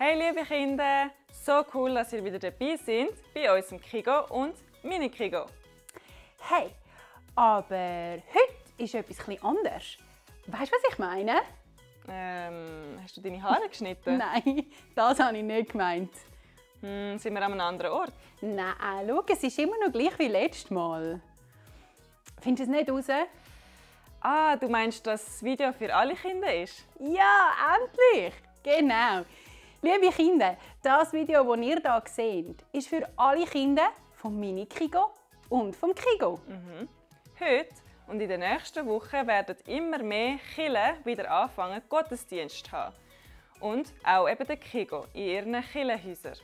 Hey liebe Kinder, so cool, dass ihr wieder dabei seid bei unserem Kigo und Mini-Kigo. Hey, aber heute ist etwas anders. Weißt du, was ich meine? Hast du deine Haare geschnitten? Nein, das habe ich nicht gemeint. Sind wir an einem anderen Ort? Nein, schau, es ist immer noch gleich wie letztes Mal. Findest du es nicht raus? Ah, du meinst, dass das Video für alle Kinder ist? Ja, endlich! Genau. Liebe Kinder, das Video, das ihr hier seht, ist für alle Kinder vom Mini-Kigo und vom Kigo. Heute und in den nächsten Wochen werden immer mehr Kirchen wieder anfangen, Gottesdienst zu haben. Und auch eben der Kigo in ihren Kirchenhäusern.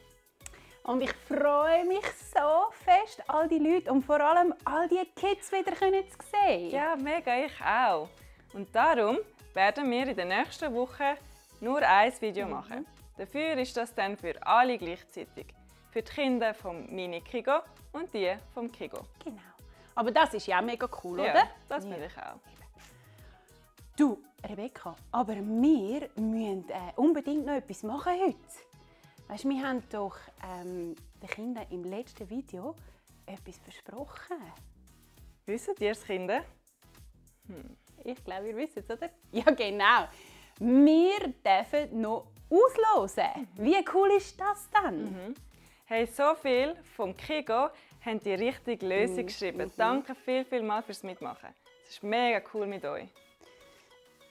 Und ich freue mich so fest, all die Leute und vor allem all die Kids wieder zu sehen. Ja, mega, ich auch. Und darum werden wir in den nächsten Wochen nur ein Video machen. Dafür ist das dann für alle gleichzeitig. Für die Kinder vom Mini-Kigo und die vom Kigo. Genau. Aber das ist ja auch mega cool, Ja, oder? das finde ich auch. Du, Rebecca, aber wir müssen unbedingt noch etwas machen heute. Weißt, wir haben doch den Kindern im letzten Video etwas versprochen. Wisst ihr es, Kinder? Ich glaube, ihr wisst es, oder? Ja, genau. Wir dürfen noch auslosen. Wie cool ist das dann? Hey, so viel vom Kigo haben die richtige Lösung geschrieben. Danke vielmals fürs Mitmachen. Es ist mega cool mit euch.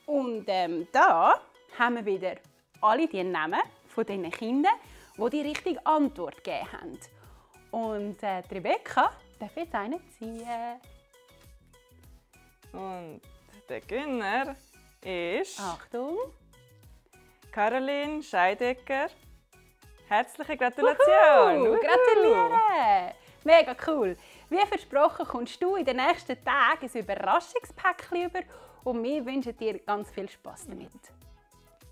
Und da haben wir wieder alle die Namen von diesen Kindern, die richtige Antwort gegeben haben. Und die Rebecca darf jetzt einen ziehen. Und der Gewinner ist Achtung! Caroline Scheidecker. Herzliche Gratulation! Wuhu, gratuliere! Mega cool! Wie versprochen kommst du in den nächsten Tagen ein Überraschungspäckchen über und wir wünschen dir ganz viel Spass damit.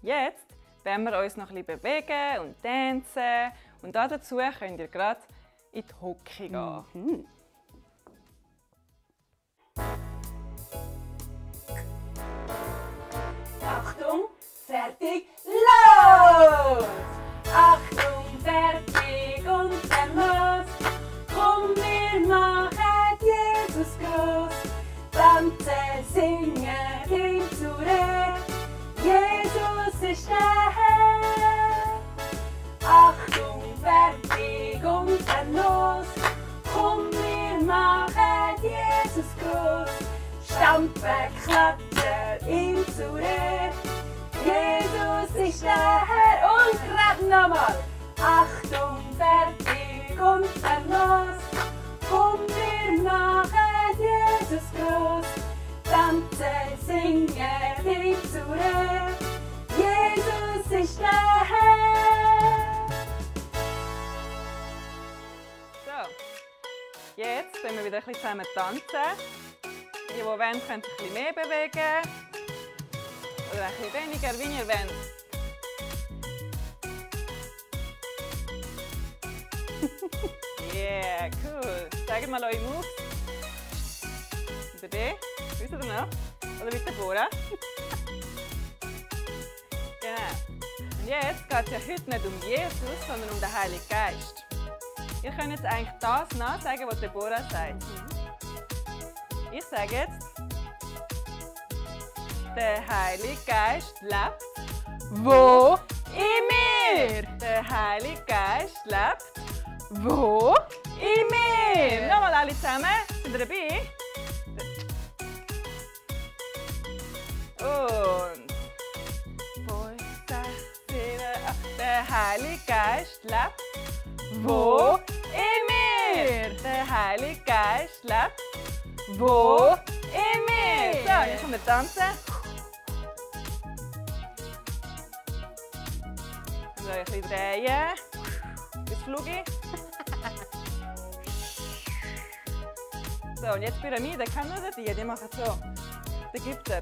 Jetzt werden wir uns noch ein bisschen bewegen und tanzen. Und dazu könnt ihr gerade in die Hocke gehen. Achtung, fertig, los! Achtung, fertig und dann los! Komm, wir machen Jesus groß. Tanzen, singen, ihm zu Recht. Jesus ist der Herr. Achtung, fertig und dann los! Komm, wir machen Jesus groß. Stampfen, klatschen, ihm zu Recht. Jesus ist der Herr und gerade nochmal. Achtung, fertig und dann los. Komm, wir machen Jesus groß. Tanzen, singen, ihm zu Recht. Jesus ist der Herr. So, jetzt können wir wieder ein bisschen zusammen tanzen. Die wollen, können sich ein bisschen mehr bewegen. Oder ein bisschen weniger, wie ihr wollt. Yeah, cool. Zeigt mal eure Moves. Über die. Wisst ihr noch? Oder mit der Bora? Genau. Und jetzt geht es ja heute nicht um Jesus, sondern um den Heiligen Geist. Ihr könnt jetzt eigentlich das nachsagen, was Deborah sagt. Ich sage jetzt, der Heilige Geist lebt. Wo? In mir. Der Heilige Geist lebt. Wo? In mir. Nochmal alle zusammen. Sind ihr dabei? Und 5, 6, 7, 8. Der Heilige Geist lebt. Wo? In mir. Der Heilige Geist lebt. Wo? In mir. So, jetzt kommen wir tanzen. So, ein bisschen drehen. Bis Flugi. So, und jetzt Pyramide. Kennen ihr die machen so. Der Ägypter.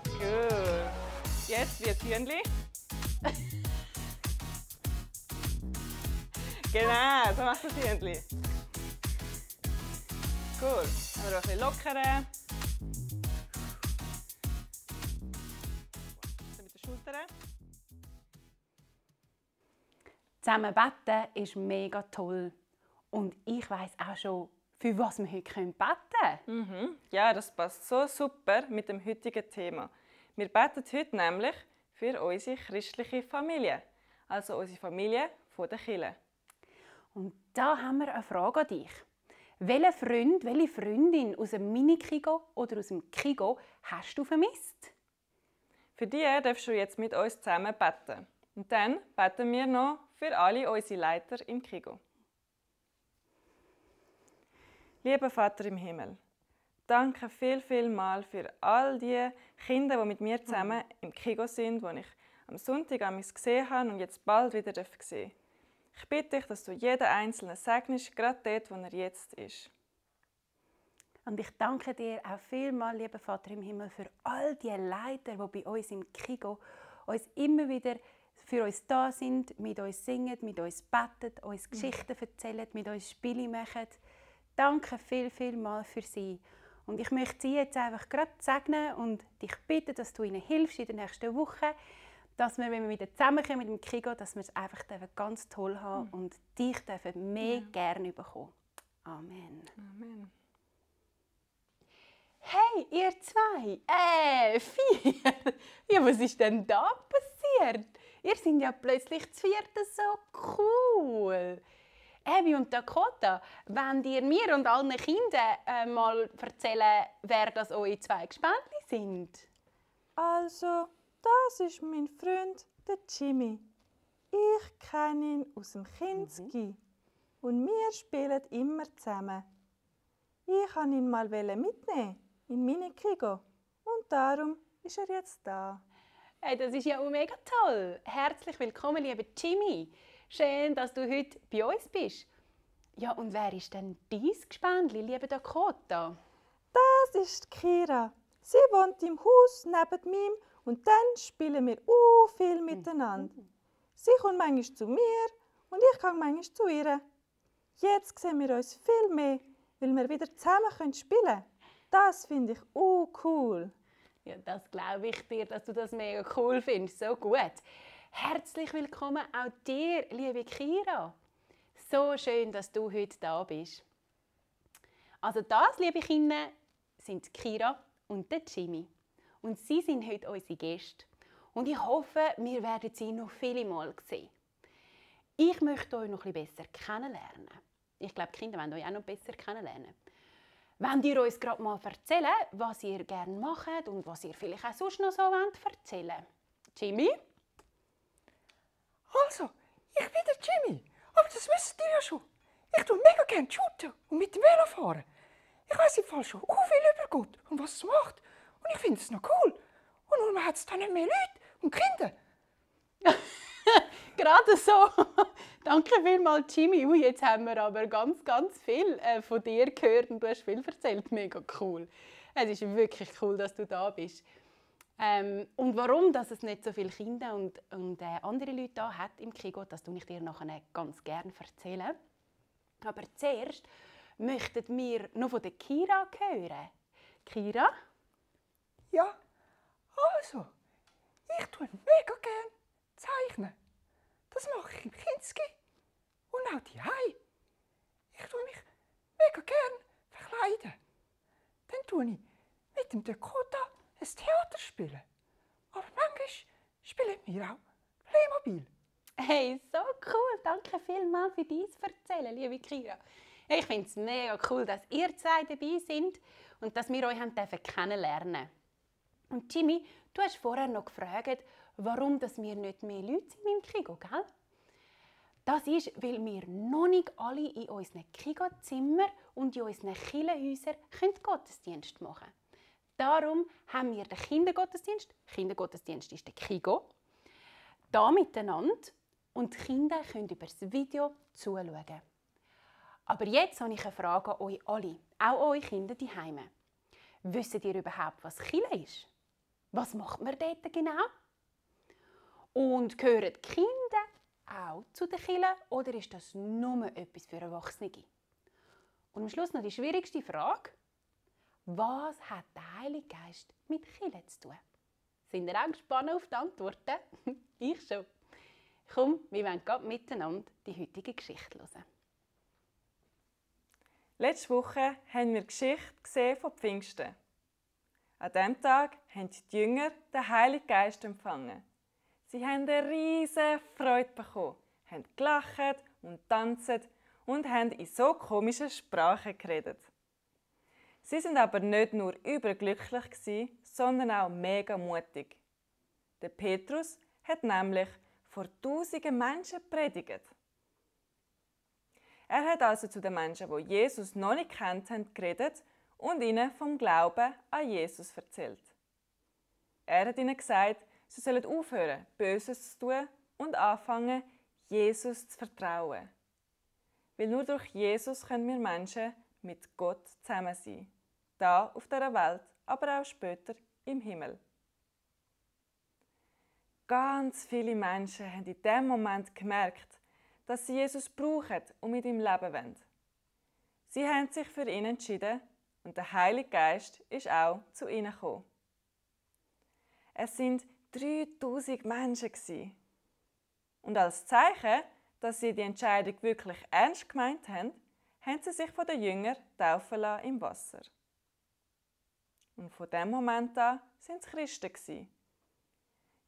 Gut. Jetzt wird Hühnli. Genau, so macht das Hühnli. Cool. Dann wir ein bisschen lockern. Mit den Schultern. Zusammen beten ist mega toll. Und ich weiss auch schon, für was wir heute beten können. Ja, das passt so super mit dem heutigen Thema. Wir beten heute nämlich für unsere christliche Familie, also unsere Familie von der Kirche. Und da haben wir eine Frage an dich. Welchen Freund, welche Freundin aus dem Mini-Kigo oder aus dem Kigo hast du vermisst? Für die darfst du jetzt mit uns zusammen beten. Und dann beten wir noch für alle unsere Leiter im Kigo. Lieber Vater im Himmel, danke viel mal für all die Kinder, die mit mir zusammen im Kigo sind, die ich am Sonntag gesehen habe und jetzt bald wieder sehen darf. Ich bitte dich, dass du jeden Einzelnen segnest, gerade dort, wo er jetzt ist. Und ich danke dir auch vielmals, lieber Vater im Himmel, für all die Leiter, die bei uns im Kigo uns immer wieder für uns da sind, mit uns singen, mit uns beten, uns Geschichten erzählen, mit uns Spiele machen. Danke viel für sie. Und ich möchte sie jetzt einfach gerade segnen und dich bitten, dass du ihnen hilfst in der nächsten Woche, dass wir, wenn wir wieder zusammenkommen mit dem Kigo, dass wir es einfach ganz toll haben und dich mehr gerne bekommen. Amen. Amen. Hey, ihr zwei! 4! Ja, was ist denn da passiert? Ihr seid ja plötzlich zu viert so cool. Abby und Dakota, wollt ihr mir und allen Kindern mal erzählen, wer das eure zwei Gespendli sind? Also, das ist mein Freund, der Jimmy. Ich kenne ihn aus dem Kinski. Und wir spielen immer zusammen. Ich wollte ihn mal mitnehmen in meine Kigo. Und darum ist er jetzt da. Hey, das ist ja auch mega toll. Herzlich willkommen, lieber Jimmy. Schön, dass du heute bei uns bist. Ja, und wer ist denn dein Gespendli, liebe Dakota? Das ist Kira. Sie wohnt im Haus neben mir und dann spielen wir viel miteinander. Sie kommt manchmal zu mir und ich gehe manchmal zu ihr. Jetzt sehen wir uns viel mehr, weil wir wieder zusammen spielen können. Das finde ich cool. Ja, das glaube ich dir, dass du das mega cool findest. So gut. Herzlich willkommen auch dir, liebe Kira. So schön, dass du heute da bist. Also das, liebe Kinder, sind Kira und der Jimmy. Und sie sind heute unsere Gäste. Und ich hoffe, wir werden sie noch viele Mal sehen. Ich möchte euch noch ein bisschen besser kennenlernen. Ich glaube, die Kinder wollen euch auch noch besser kennenlernen. Wollt ihr uns gerade mal erzählen, was ihr gerne macht und was ihr vielleicht auch sonst noch so erzählen wollt? Jimmy? Also, ich bin der Jimmy. Aber das wisst ihr ja schon. Ich tue mega gerne shooten und mit dem Velo fahren. Ich weiss im Fall schon viel über Gott und was es macht. Und ich finde es noch cool. Und nun hat es dann nicht mehr Leute und Kinder. Gerade so. Danke vielmals, Jimmy. Jetzt haben wir aber ganz viel von dir gehört und du hast viel erzählt. Mega cool. Es ist wirklich cool, dass du da bist. Und warum dass es nicht so viele Kinder und andere Leute da hat im Kigo, das tue ich dir nachher ganz gerne erzählen. Aber zuerst möchten wir noch von der Kira hören. Kira? Ja, also, ich tue mega gerne zeichnen. Das mache ich im Kinski und auch daheim. Ich tue mich mega gerne verkleiden. Dann tue ich mit dem Dakota ein Theater spielen. Aber manchmal spielen wir auch Playmobil. Hey, so cool. Danke vielmals für dein Erzählen, liebe Kira. Ich finde es mega cool, dass ihr zwei dabei seid und dass wir euch kennenlernen durften. Und Jimmy, du hast vorher noch gefragt, warum wir nicht mehr Leute sind im Kigo, gell? Das ist, weil wir noch nicht alle in unseren Kigo-Zimmern und in unseren Kirchenhäusern Gottesdienst machen können. Darum haben wir den Kindergottesdienst. Kindergottesdienst ist der Kigo. Da miteinander. Und die Kinder können über das Video zuschauen. Aber jetzt habe ich eine Frage an euch alle. Auch eure Kinder daheim. Wisst ihr überhaupt, was Kirche ist? Was macht man dort genau? Und gehören die Kinder auch zu den Kirche oder ist das nur etwas für Erwachsene? Und am Schluss noch die schwierigste Frage. Was hat der Heilige Geist mit Kirche zu tun? Sind ihr auch gespannt auf die Antworten? Ich schon. Komm, wir wollen gerade miteinander die heutige Geschichte hören. Letzte Woche haben wir die Geschichte gesehen von Pfingsten. An diesem Tag haben die Jünger den Heiligen Geist empfangen. Sie haben eine riesige Freude bekommen, haben gelacht und tanzt und haben in so komischen Sprachen geredet. Sie sind aber nicht nur überglücklich, sondern auch mega mutig. Der Petrus hat nämlich vor tausenden Menschen predigt. Er hat also zu den Menschen, die Jesus noch nicht kennt haben, geredet und ihnen vom Glauben an Jesus erzählt. Er hat ihnen gesagt, sie sollen aufhören, Böses zu tun und anfangen, Jesus zu vertrauen. Weil nur durch Jesus können wir Menschen mit Gott zusammen sein. Da auf dieser Welt, aber auch später im Himmel. Ganz viele Menschen haben in diesem Moment gemerkt, dass sie Jesus brauchen und mit ihm leben wollen. Sie haben sich für ihn entschieden und der Heilige Geist ist auch zu ihnen gekommen. Es sind 3000 Menschen. Und als Zeichen, dass sie die Entscheidung wirklich ernst gemeint haben, haben sie sich von den Jüngern taufen lassen im Wasser. Und von diesem Moment an waren es Christen.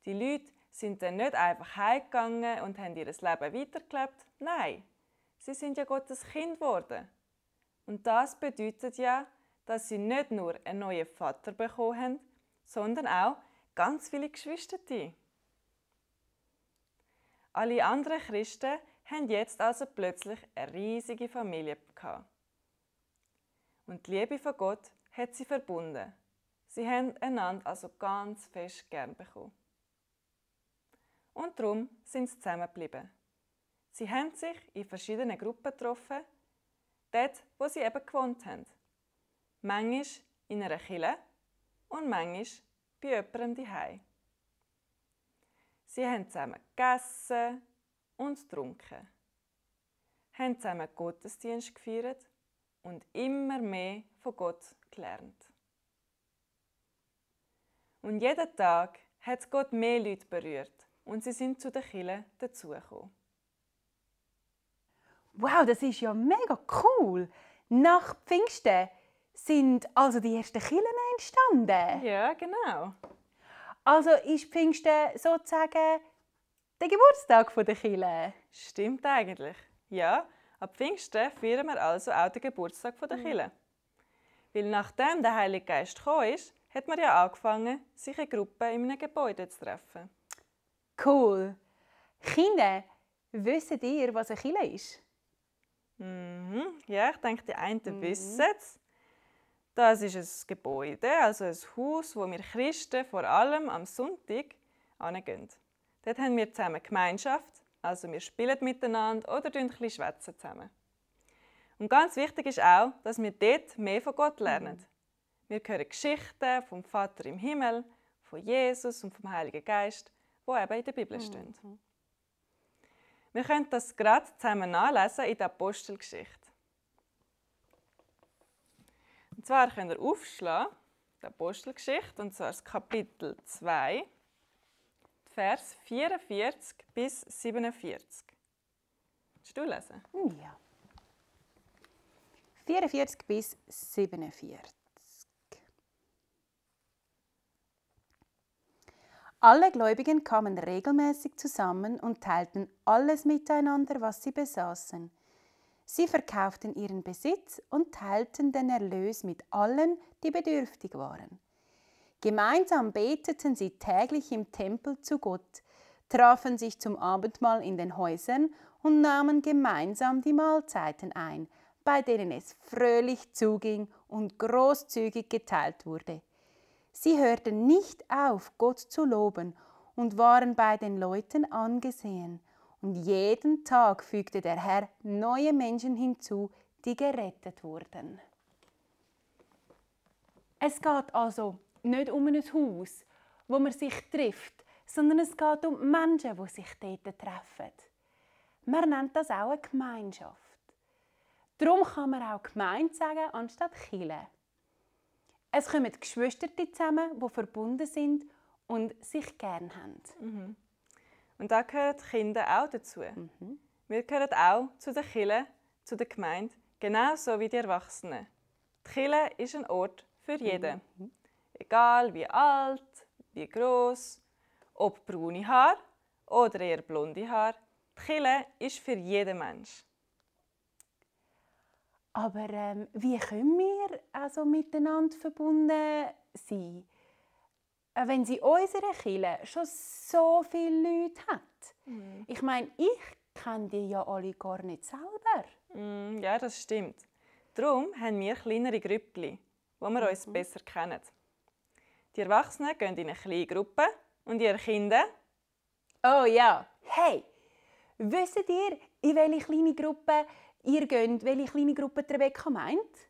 Die Leute sind dann nicht einfach heimgegangen und haben ihr Leben weitergelebt. Nein, sie sind ja Gottes Kind geworden. Und das bedeutet ja, dass sie nicht nur einen neuen Vater bekommen haben, sondern auch ganz viele Geschwister. Alle anderen Christen haben jetzt also plötzlich eine riesige Familie gehabt. Und die Liebe von Gott hat sie verbunden. Sie haben einander also ganz fest gern bekommen. Und darum sind sie zusammengeblieben. Sie haben sich in verschiedenen Gruppen getroffen, dort, wo sie eben gewohnt haben. Manchmal in einer Kirche und manchmal bei jemandem daheim. Sie haben zusammen gegessen und getrunken, haben zusammen Gottesdienst gefeiert und immer mehr von Gott gelernt. Und jeden Tag hat Gott mehr Leute berührt und sie sind zu der Kirche dazugekommen. Wow, das ist ja mega cool! Nach Pfingsten sind also die ersten Kirchen entstanden. Ja, genau. Also ist Pfingsten sozusagen der Geburtstag der Kirche? Stimmt eigentlich. Ja, ab Pfingsten feiern wir also auch den Geburtstag der Kirche. Weil nachdem der Heilige Geist gekommen ist, hat man ja angefangen, sich in Gruppen in einem Gebäude zu treffen. Cool. Kinder, wisst ihr, was eine Kirche ist? Ja, ich denke, die einen wissen es. Das ist ein Gebäude, also ein Haus, wo wir Christen vor allem am Sonntag hingehen. Dort haben wir zusammen Gemeinschaft, also wir spielen miteinander oder schwätzen zusammen. Und ganz wichtig ist auch, dass wir dort mehr von Gott lernen. Wir hören Geschichten vom Vater im Himmel, von Jesus und vom Heiligen Geist, die eben in der Bibel stehen. Wir können das gerade zusammen nachlesen in der Apostelgeschichte. Und zwar könnt ihr aufschlagen, die Apostelgeschichte, und zwar das Kapitel 2, Vers 44 bis 47. Willst du lesen? Ja. 44 bis 47. Alle Gläubigen kamen regelmäßig zusammen und teilten alles miteinander, was sie besaßen. Sie verkauften ihren Besitz und teilten den Erlös mit allen, die bedürftig waren. Gemeinsam beteten sie täglich im Tempel zu Gott, trafen sich zum Abendmahl in den Häusern und nahmen gemeinsam die Mahlzeiten ein, bei denen es fröhlich zuging und großzügig geteilt wurde. Sie hörten nicht auf, Gott zu loben und waren bei den Leuten angesehen. Und jeden Tag fügte der Herr neue Menschen hinzu, die gerettet wurden. Es geht also nicht um ein Haus, wo man sich trifft, sondern es geht um Menschen, die sich dort treffen. Man nennt das auch eine Gemeinschaft. Darum kann man auch Gemeinde sagen, anstatt Kirche. Es kommen Geschwister zusammen, die verbunden sind und sich gern haben. Und da gehören die Kinder auch dazu. Wir gehören auch zu der Kirche, zu der Gemeinde, genauso wie die Erwachsenen. Die Kirche ist ein Ort für jeden. Egal wie alt, wie gross, ob braune Haar oder eher blonde Haar. Die Kirche ist für jeden Mensch. Aber wie können wir also miteinander verbunden sein, wenn sie unsere Kirche schon so viele Leute hat? Ich meine, ich kenne die ja alle gar nicht selber. Ja, das stimmt. Darum haben wir kleinere Grüppchen, wo wir uns besser kennen. Die Erwachsenen gehen in eine kleine Gruppe und ihre Kinder... Oh ja, hey, wisst ihr, in welche kleine Gruppe ihr geht, welche kleine Gruppe die Rebecca meint?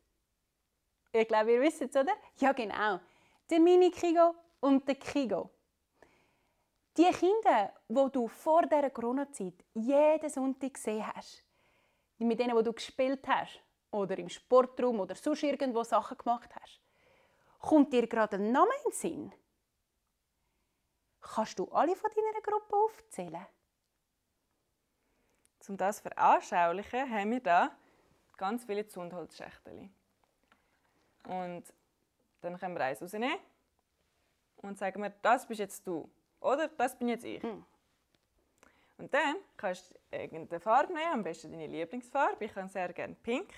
Ich glaube, ihr wisst es, oder? Ja, genau. Der Mini-Kigo und der Kigo. Die Kinder, die du vor dieser Corona-Zeit jeden Sonntag gesehen hast, mit denen, die du gespielt hast, oder im Sportraum oder sonst irgendwo Sachen gemacht hast, kommt dir gerade ein Name in den Sinn? Kannst du alle von deiner Gruppe aufzählen? Um das zu veranschaulichen, haben wir hier ganz viele Zündholzschächtchen. Und dann können wir eins rausnehmen und sagen wir, das bist jetzt du oder das bin jetzt ich. Und dann kannst du irgendeine Farbe nehmen, am besten deine Lieblingsfarbe. Ich kann sehr gerne pink.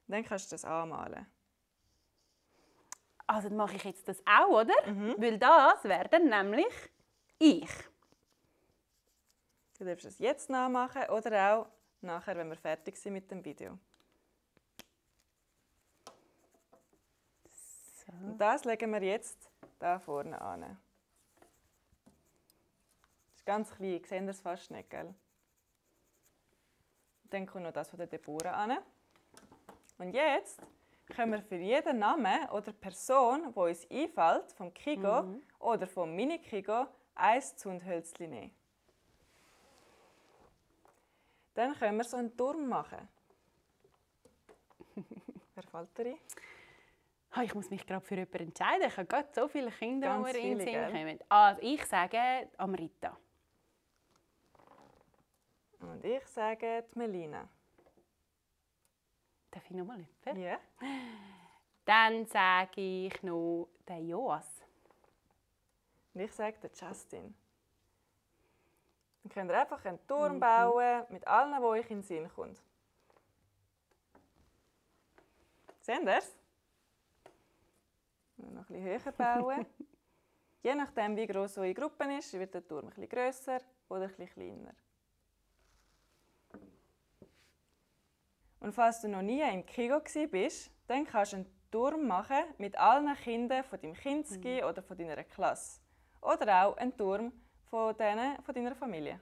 Und dann kannst du das anmalen. Also dann mache ich jetzt das auch, oder? Weil das wäre dann nämlich ich. Du darfst es jetzt nachmachen oder auch nachher, wenn wir fertig sind mit dem Video. So. Und das legen wir jetzt hier vorne an. Das ist ganz klein, sehen Sie es fast nicht, gell? Dann kommt noch das von der Deborah an. Und jetzt können wir für jeden Namen oder Person, die uns einfällt, vom Kigo oder vom Mini-Kigo, ein Zündhölzchen nehmen. Dann können wir so einen Turm machen. Wer fällt dir ein? Ich muss mich gerade für jemanden entscheiden. Ich habe gerade so viele Kinder, Ganz die mir in den viele, Sinn gell? kommen. Also ich sage Amrita. Und ich sage die Melina. Darf ich nochmal jemanden? Ja. Dann sage ich noch den Joas. Und ich sage den Justin. Dann könnt ihr einfach einen Turm bauen mit allen, die euch in den Sinn kommt. Seht ihr es? Noch ein bisschen höher bauen. Je nachdem, wie gross eure Gruppe ist, wird der Turm ein bisschen grösser oder ein bisschen kleiner. Und falls du noch nie im Kigo bist, dann kannst du einen Turm machen mit allen Kindern von deinem Kinski oder von deiner Klasse. Oder auch einen Turm von deiner Familie.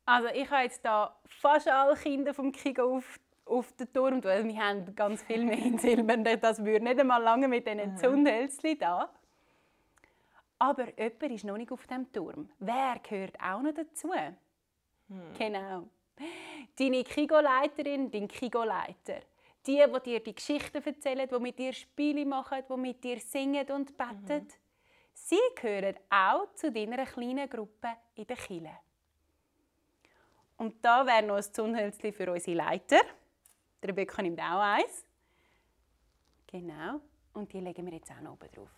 Also ich habe jetzt da fast alle Kinder vom Kigo auf den Turm, weil wir haben ganz viel mehr in Silbern. Das würde nicht einmal lange mit diesen Zündhölzchen da. Aber jemand ist noch nicht auf dem Turm. Wer gehört auch noch dazu? Genau. Deine Kigo-Leiterin, dein Kigo-Leiter. Die dir die Geschichten erzählen, die mit dir Spiele machen, die mit dir singen und beten. Sie gehören auch zu deiner kleinen Gruppe in der Kirche. Und da wäre noch ein Zündhölzchen für unsere Leiter. Der Rebecca nimmt auch eins. Genau. Und die legen wir jetzt auch noch oben drauf.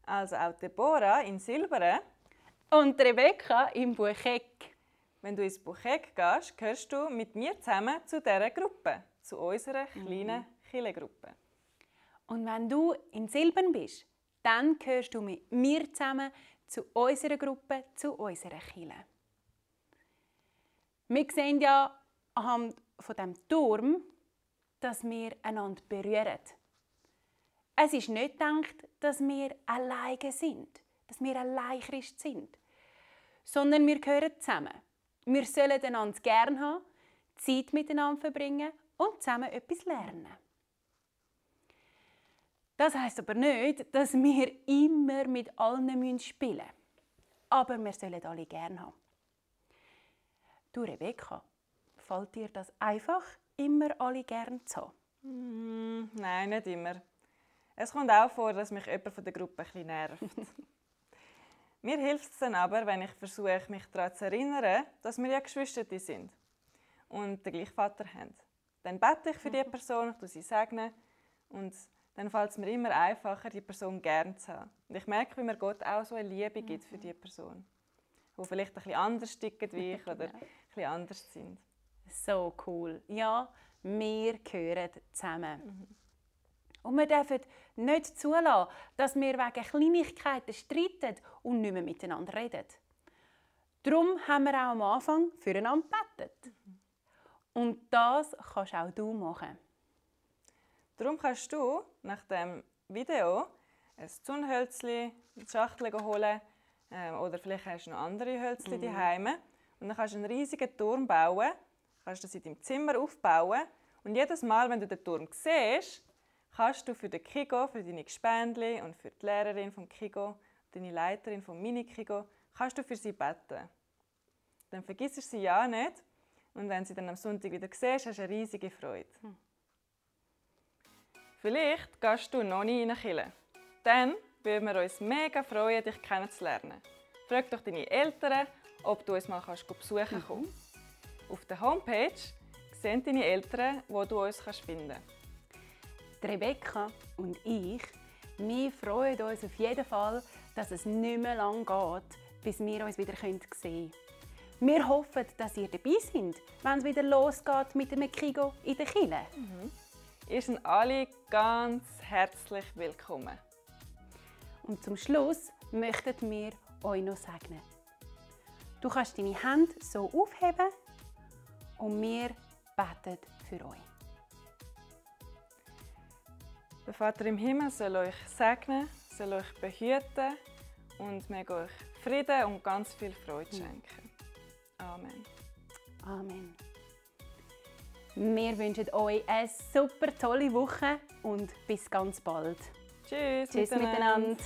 Also auch Deborah in Silbern. Und Rebecca im Bucheck. Wenn du ins Bucheck gehst, gehörst du mit mir zusammen zu dieser Gruppe, zu unserer kleinen Kirchengruppe. Und wenn du in Silbern bist, dann gehörst du mit mir zusammen zu unserer Gruppe, zu unserer Kirche. Wir sehen ja anhand von diesem Turm, dass wir einander berühren. Es ist nicht gedacht, dass wir alleine sind, dass wir allein Christ sind, sondern wir gehören zusammen. Wir sollen einander gerne haben, Zeit miteinander verbringen und zusammen etwas lernen. Das heisst aber nicht, dass wir immer mit allen spielen müssen. Aber wir sollen alle gerne haben. Du, Rebecca, fällt dir das einfach, immer alle gerne zu haben? Nein, nicht immer. Es kommt auch vor, dass mich jemand von der Gruppe ein bisschen nervt. Mir hilft es dann aber, wenn ich versuche, mich daran zu erinnern, dass wir ja Geschwister sind und den gleichen Vater haben. Dann bete ich für die Person, ich sie segne und dann fällt es mir immer einfacher, die Person gerne zu haben. Und ich merke, wie mir Gott auch so eine Liebe gibt für die Person, die vielleicht ein bisschen anders tickt wie ich oder ein bisschen anders sind. So cool. Ja, wir gehören zusammen. Und wir dürfen nicht zulassen, dass wir wegen Kleinigkeiten streiten und nicht mehr miteinander reden. Darum haben wir auch am Anfang füreinander gebetet. Und das kannst auch du machen. Darum kannst du nach dem Video ein Zündhölzchen, eine Schachtel holen oder vielleicht hast du noch andere Hölzchen daheim. Und dann kannst du einen riesigen Turm bauen, kannst das in deinem Zimmer aufbauen. Und jedes Mal, wenn du den Turm siehst, kannst du für den Kigo, für deine Gespendli und für die Lehrerin vom Kigo, deine Leiterin vom Mini-Kigo, kannst du für sie beten. Dann vergisst du sie ja nicht. Und wenn sie dann am Sonntag wieder siehst, hast du eine riesige Freude. Vielleicht gehst du noch nie in eine Kirche. Dann würden wir uns mega freuen, dich kennenzulernen. Frag doch deine Eltern, ob du uns mal besuchen kannst. Auf der Homepage sehen deine Eltern, wo du uns finden kannst. Rebecca und ich, wir freuen uns auf jeden Fall, dass es nicht mehr lange geht, bis wir uns wieder sehen können. Wir hoffen, dass ihr dabei seid, wenn es wieder losgeht mit dem Kigo in der Kirche. Ihr seid alle ganz herzlich willkommen. Und zum Schluss möchten wir euch noch segnen. Du kannst deine Hände so aufheben und wir beten für euch. Der Vater im Himmel soll euch segnen, soll euch behüten und möge euch Frieden und ganz viel Freude schenken. Amen. Amen. Wir wünschen euch eine super tolle Woche und bis ganz bald. Tschüss Tschüss miteinander.